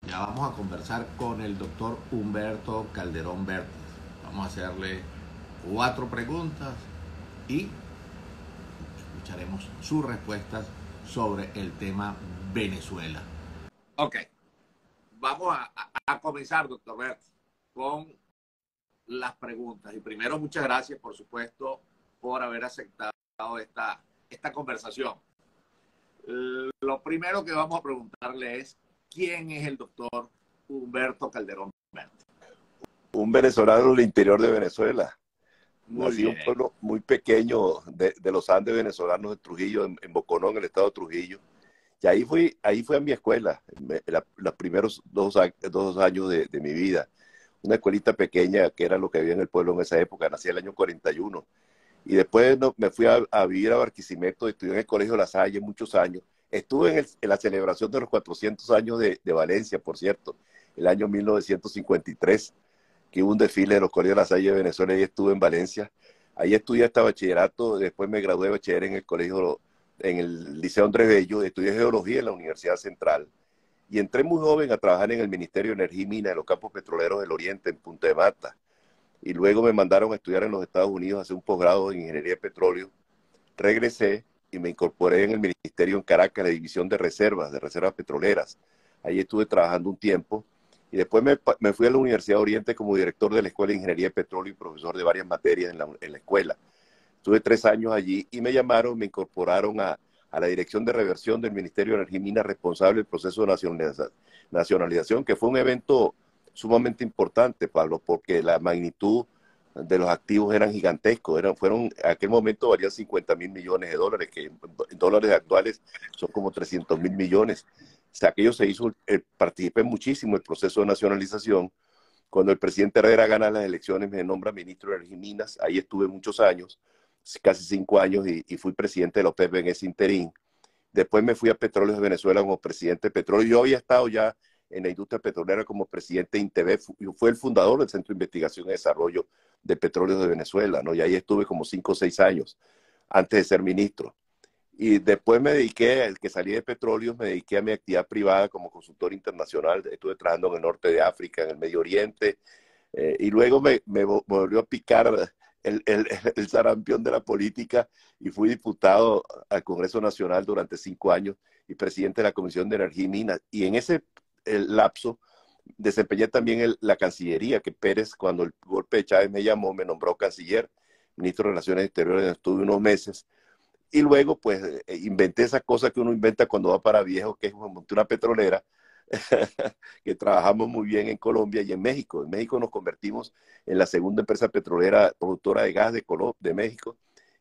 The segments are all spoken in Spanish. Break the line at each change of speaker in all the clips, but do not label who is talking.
Ya vamos a conversar con el doctor Humberto Calderón Bertis. Vamos a hacerle 4 preguntas y escucharemos sus respuestas sobre el tema Venezuela. Ok, vamos a comenzar, doctor Bertis, con las preguntas. Y primero, muchas gracias, por supuesto, por haber aceptado esta conversación. Lo primero que vamos a preguntarle es, ¿quién es el doctor Humberto Calderón Bertis?
Un venezolano del interior de Venezuela.
Muy
Nací en un
bien.
pueblo muy pequeño de los Andes venezolanos de Trujillo, en Boconó, en el estado de Trujillo. Y ahí fui a mi escuela, los primeros 2 años de mi vida. Una escuelita pequeña que era lo que había en el pueblo en esa época. Nací en el año 41. Y después me fui a vivir a Barquisimeto, estudié en el Colegio La Salle muchos años. Estuve en la celebración de los 400 años de Valencia, por cierto, el año 1953, que hubo un desfile de los colegios de La Salle de Venezuela, y estuve en Valencia. Ahí estudié hasta bachillerato, después me gradué de bachiller en el Liceo Andrés Bello, estudié geología en la Universidad Central, y entré muy joven a trabajar en el Ministerio de Energía y Minas, en los campos petroleros del Oriente, en Punta de Mata. Y luego me mandaron a estudiar en los Estados Unidos, a hacer un posgrado en Ingeniería de Petróleo. Regresé y me incorporé en el Ministerio en Caracas, la División de reservas petroleras. Ahí estuve trabajando un tiempo y después me fui a la Universidad de Oriente como director de la Escuela de Ingeniería de Petróleo y profesor de varias materias en la escuela. Estuve 3 años allí y me llamaron, me incorporaron a la Dirección de Reversión del Ministerio de Energía y Minas, responsable del proceso de nacionalización, que fue un evento sumamente importante, Pablo, porque la magnitud de los activos eran gigantescos. En aquel momento valían 50.000 millones de dólares, que en dólares actuales son como 300.000 millones. O sea, aquello se hizo, participé muchísimo en el proceso de nacionalización. Cuando el presidente Herrera gana las elecciones, me nombra ministro de Energía y Minas. Ahí estuve muchos años, casi 5 años, y fui presidente de la OPEP en ese interín. Después me fui a Petróleos de Venezuela como presidente de petróleo. Yo había estado ya en la industria petrolera como presidente de INTEVE. Fue el fundador del Centro de Investigación y Desarrollo de Petróleos de Venezuela, ¿no? Y ahí estuve como 5 o 6 años antes de ser ministro. Y después me dediqué, el que salí de Petróleos, me dediqué a mi actividad privada como consultor internacional. Estuve trabajando en el norte de África, en el Medio Oriente, y luego me volvió a picar el sarampión de la política y fui diputado al Congreso Nacional durante 5 años y presidente de la Comisión de Energía y Minas. Y en ese lapso desempeñé también la Cancillería, que Pérez, cuando el golpe de Chávez me llamó, me nombró canciller, ministro de Relaciones Exteriores, estuve unos meses. Y luego, pues, inventé esa cosa que uno inventa cuando va para viejo, que es monté una petrolera, que trabajamos muy bien en Colombia y en México. En México nos convertimos en la segunda empresa petrolera productora de gas de México,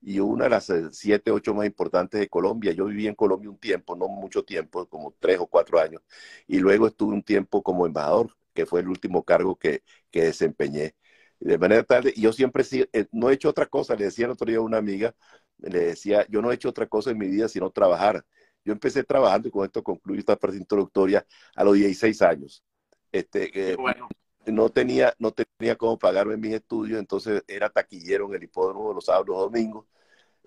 y una de las 7, 8 más importantes de Colombia. Yo viví en Colombia un tiempo, no mucho tiempo, como 3 o 4 años, y luego estuve un tiempo como embajador, que fue el último cargo que desempeñé. De manera tal, y yo siempre sí, no he hecho otra cosa. Le decía el otro día a una amiga, le decía, yo no he hecho otra cosa en mi vida sino trabajar. Yo empecé trabajando, y con esto concluyo esta parte introductoria, a los 16 años.
Qué
Este,
bueno.
no tenía cómo pagarme mis estudios, entonces era taquillero en el hipódromo los sábados, los domingos,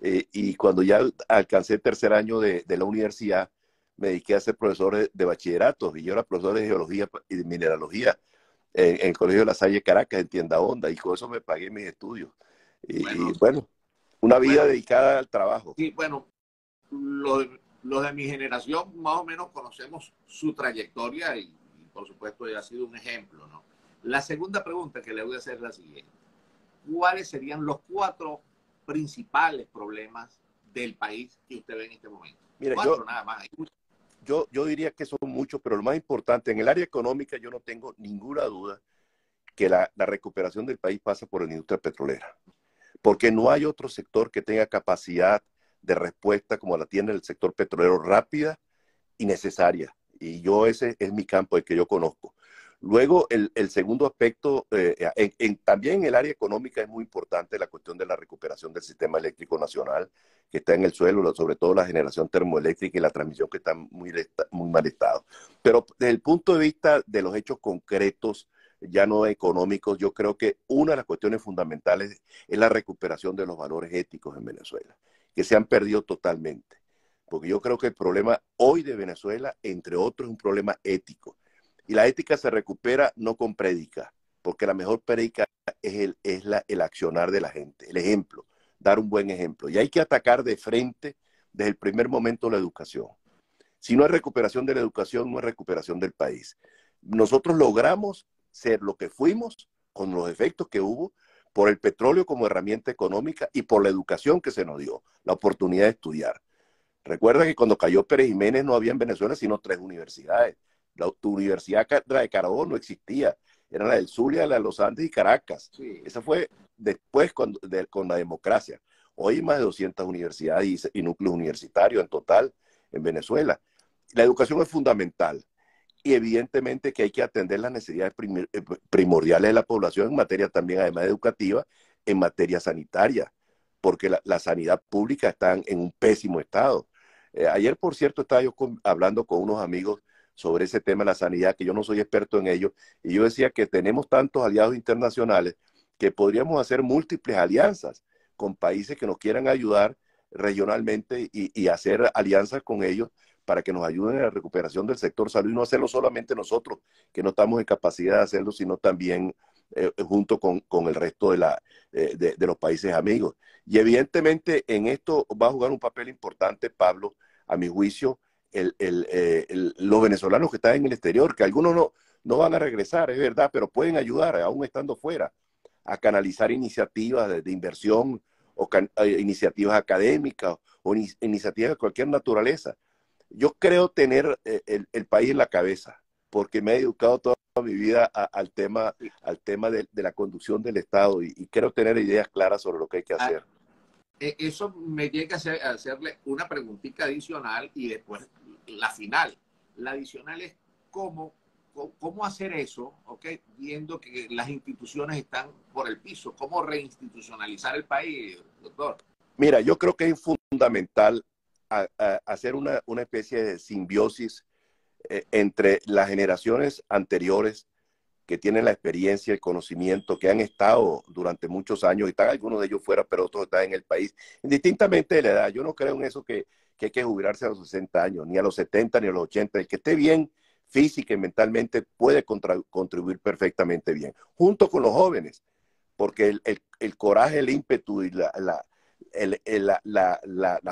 y cuando ya alcancé el tercer año de la universidad, me dediqué a ser profesor de bachillerato, y yo era profesor de geología y de mineralogía en el Colegio de La Salle, Caracas, en Tienda Honda, y con eso me pagué mis estudios. Y
Bueno,
bueno, una vida
bueno,
dedicada al trabajo.
sí, bueno, los de mi generación más o menos conocemos su trayectoria y por supuesto ya ha sido un ejemplo, ¿no? La segunda pregunta que le voy a hacer es la siguiente. ¿Cuáles serían los 4 principales problemas del país que usted ve en este momento?
Mira, yo,
4 nada más.
yo diría que son muchos, pero lo más importante, en el área económica yo no tengo ninguna duda que la recuperación del país pasa por la industria petrolera, porque no hay otro sector que tenga capacidad de respuesta como la tiene el sector petrolero, rápida y necesaria. Y ese es mi campo, el que yo conozco. Luego, el segundo aspecto, también en el área económica es muy importante la cuestión de la recuperación del sistema eléctrico nacional, que está en el suelo, sobre todo la generación termoeléctrica y la transmisión, que está muy mal estado. Pero desde el punto de vista de los hechos concretos, ya no económicos, yo creo que una de las cuestiones fundamentales es la recuperación de los valores éticos en Venezuela, que se han perdido totalmente. Porque yo creo que el problema hoy de Venezuela, entre otros, es un problema ético. Y la ética se recupera no con prédica, porque la mejor prédica es el accionar de la gente, el ejemplo, dar un buen ejemplo. Y hay que atacar de frente desde el primer momento la educación. Si no hay recuperación de la educación, no hay recuperación del país. Nosotros logramos ser lo que fuimos con los efectos que hubo por el petróleo como herramienta económica y por la educación que se nos dio, la oportunidad de estudiar. Recuerda que cuando cayó Pérez Jiménez no había en Venezuela sino 3 universidades. Tu universidad de Carabobo no existía. Era la del Zulia, la de los Andes y Caracas.
Sí.
Esa fue después con la democracia. Hoy hay más de 200 universidades y núcleos universitarios en total en Venezuela. La educación es fundamental y evidentemente que hay que atender las necesidades primordiales de la población en materia también, además de educativa, en materia sanitaria, porque la sanidad pública está en un pésimo estado. Ayer, por cierto, estaba yo hablando con unos amigos sobre ese tema de la sanidad, que yo no soy experto en ello, y yo decía que tenemos tantos aliados internacionales que podríamos hacer múltiples alianzas con países que nos quieran ayudar regionalmente y hacer alianzas con ellos para que nos ayuden en la recuperación del sector salud y no hacerlo solamente nosotros, que no estamos en capacidad de hacerlo, sino también junto con el resto de los países amigos. Y evidentemente en esto va a jugar un papel importante, Pablo, a mi juicio, los venezolanos que están en el exterior, que algunos no van a regresar, es verdad, pero pueden ayudar, aún estando fuera, a canalizar iniciativas de inversión o iniciativas académicas o iniciativas de cualquier naturaleza. Yo creo tener el país en la cabeza, porque me he educado toda mi vida al tema de la conducción del Estado y quiero tener ideas claras sobre lo que hay que hacer.
Eso me llega a hacerle una preguntita adicional y después la final. La adicional es cómo hacer eso, ¿ok? Viendo que las instituciones están por el piso. ¿Cómo reinstitucionalizar el país, doctor?
Mira, yo creo que es fundamental hacer una especie de simbiosis entre las generaciones anteriores que tienen la experiencia, el conocimiento, que han estado durante muchos años, y están algunos de ellos fuera, pero otros están en el país, indistintamente de la edad. Yo no creo en eso que hay que jubilarse a los 60 años, ni a los 70, ni a los 80. El que esté bien física y mentalmente puede contribuir perfectamente bien, junto con los jóvenes, porque el coraje, el ímpetu y la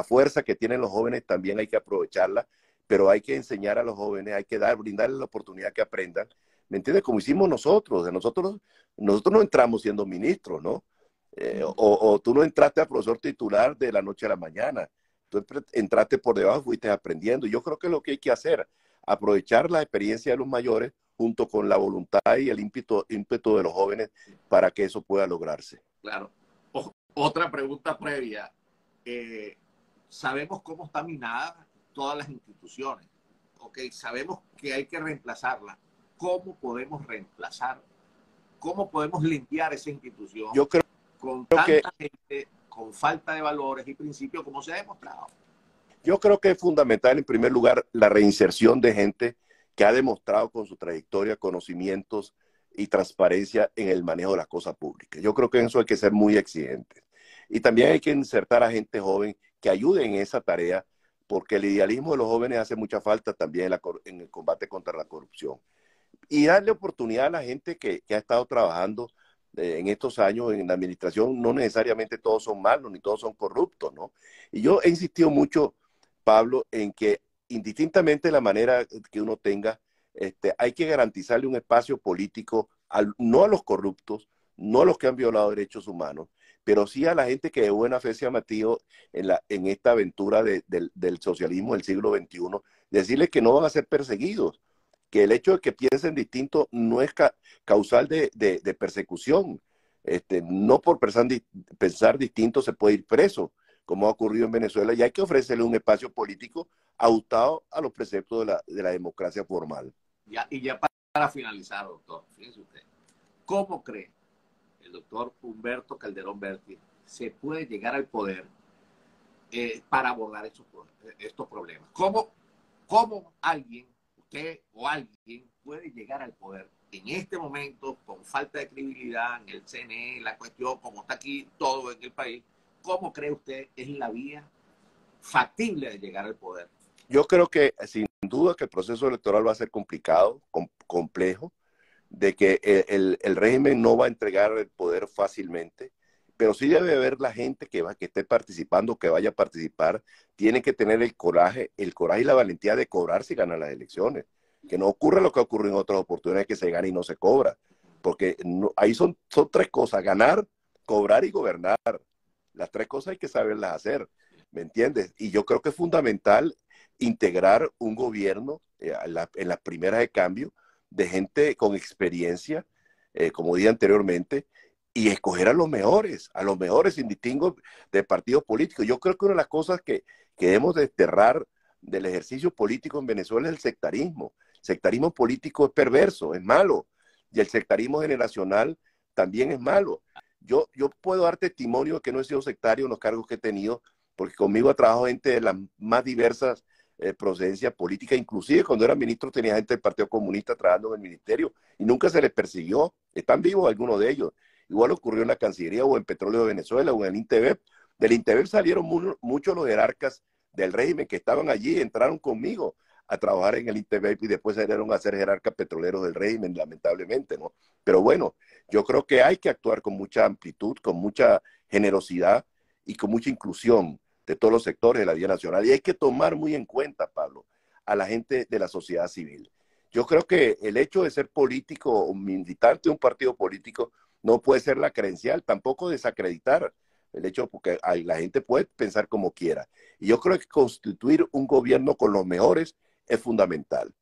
fuerza que tienen los jóvenes también hay que aprovecharla, pero hay que enseñar a los jóvenes, hay que brindarles la oportunidad que aprendan. ¿Me entiendes? Como hicimos nosotros. Nosotros no entramos siendo ministros, ¿no? O tú no entraste a profesor titular de la noche a la mañana. Tú entraste por debajo, fuiste aprendiendo. Yo creo que es lo que hay que hacer, aprovechar la experiencia de los mayores junto con la voluntad y el ímpetu de los jóvenes para que eso pueda lograrse.
Claro. Otra pregunta previa. Sabemos cómo están minadas todas las instituciones. Okay, sabemos que hay que reemplazarla. ¿Cómo podemos reemplazar? ¿Cómo podemos limpiar esa institución
Yo creo
con tanta gente, con falta de valores y principios como se ha demostrado?
Yo creo que es fundamental, en primer lugar, la reinserción de gente que ha demostrado con su trayectoria, conocimientos y transparencia en el manejo de las cosas públicas. Yo creo que en eso hay que ser muy exigentes. Y también hay que insertar a gente joven que ayude en esa tarea, porque el idealismo de los jóvenes hace mucha falta también en el combate contra la corrupción. Y darle oportunidad a la gente que ha estado trabajando en estos años en la administración. No necesariamente todos son malos ni todos son corruptos, ¿no? Y yo he insistido mucho, Pablo, en que indistintamente de la manera que uno tenga, hay que garantizarle un espacio político no a los corruptos, no a los que han violado derechos humanos, pero sí a la gente que de buena fe se ha metido en esta aventura del socialismo del siglo XXI, decirles que no van a ser perseguidos, que el hecho de que piensen distinto no es causal de persecución. No por pensar distinto se puede ir preso, como ha ocurrido en Venezuela, y hay que ofrecerle un espacio político ajustado a los preceptos de la democracia formal.
Y ya para finalizar, doctor, fíjense usted, ¿cómo cree el doctor Humberto Calderón Berti se puede llegar al poder para abordar estos problemas? ¿Cómo alguien, usted o alguien, puede llegar al poder en este momento con falta de credibilidad en el CNE, la cuestión, como está aquí todo en el país? ¿Cómo cree usted es la vía factible de llegar al poder?
Yo creo que sin duda que el proceso electoral va a ser complicado, complejo, de que el régimen no va a entregar el poder fácilmente, pero sí debe haber la gente que esté participando, que vaya a participar, tiene que tener el coraje y la valentía de cobrar si ganan las elecciones. Que no ocurra lo que ocurre en otras oportunidades, que se gana y no se cobra. Porque ahí son tres cosas: ganar, cobrar y gobernar. Las tres cosas hay que saberlas hacer, ¿me entiendes? Y yo creo que es fundamental integrar un gobierno en las primeras de cambio de gente con experiencia, como dije anteriormente, y escoger a los mejores sin distingo de partidos políticos. Yo creo que una de las cosas que debemos desterrar del ejercicio político en Venezuela es el sectarismo. El sectarismo político es perverso, es malo, y el sectarismo generacional también es malo. Yo puedo dar testimonio de que no he sido sectario en los cargos que he tenido, porque conmigo ha trabajado gente de las más diversas procedencias políticas. Inclusive cuando era ministro tenía gente del Partido Comunista trabajando en el ministerio y nunca se les persiguió. Están vivos algunos de ellos. Igual ocurrió en la Cancillería o en Petróleo de Venezuela o en el INTEBEP. Del INTEBEP salieron muchos los jerarcas del régimen que estaban allí, entraron conmigo a trabajar en el INTEBEP y después salieron a ser jerarcas petroleros del régimen, lamentablemente, ¿no? Pero bueno, yo creo que hay que actuar con mucha amplitud, con mucha generosidad y con mucha inclusión de todos los sectores de la vida nacional. Y hay que tomar muy en cuenta, Pablo, a la gente de la sociedad civil. Yo creo que el hecho de ser político o militante de un partido político no puede ser la credencial, tampoco desacreditar el hecho, porque la gente puede pensar como quiera. Y yo creo que constituir un gobierno con los mejores es fundamental.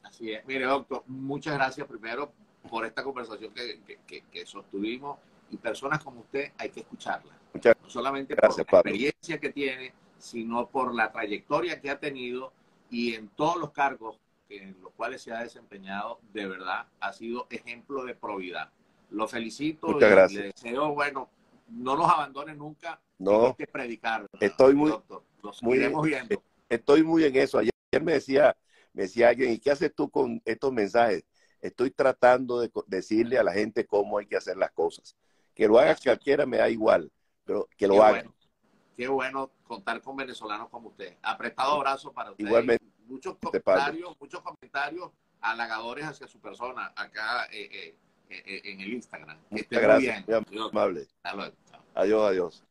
Así es. Mire, doctor, muchas gracias primero por esta conversación que sostuvimos, y personas como usted hay que escucharlas.
Muchas
No solamente por la
gracias, Pablo.
experiencia que tiene, sino por la trayectoria que ha tenido y en todos los cargos en los cuales se ha desempeñado. De verdad, ha sido ejemplo de probidad. Lo felicito
Muchas
y le
gracias.
deseo, bueno, no nos abandone nunca en
No,
este predicar,
estoy
mi
muy,
doctor. Lo
muy,
seguiremos viendo.
estoy muy en eso. Ayer me decía alguien, ¿y qué haces tú con estos mensajes? Estoy tratando de decirle a la gente cómo hay que hacer las cosas. Que lo haga
Gracias.
cualquiera me da igual, pero que
Qué
lo hagan.
bueno. Qué bueno contar con venezolanos como usted. Apretado abrazo para usted y
Igualmente, Pablo.
muchos comentarios halagadores hacia su persona acá en el Instagram. Que esté
Muchas
muy
gracias,
bien.
muy amable.
Hasta luego.
Adiós, adiós.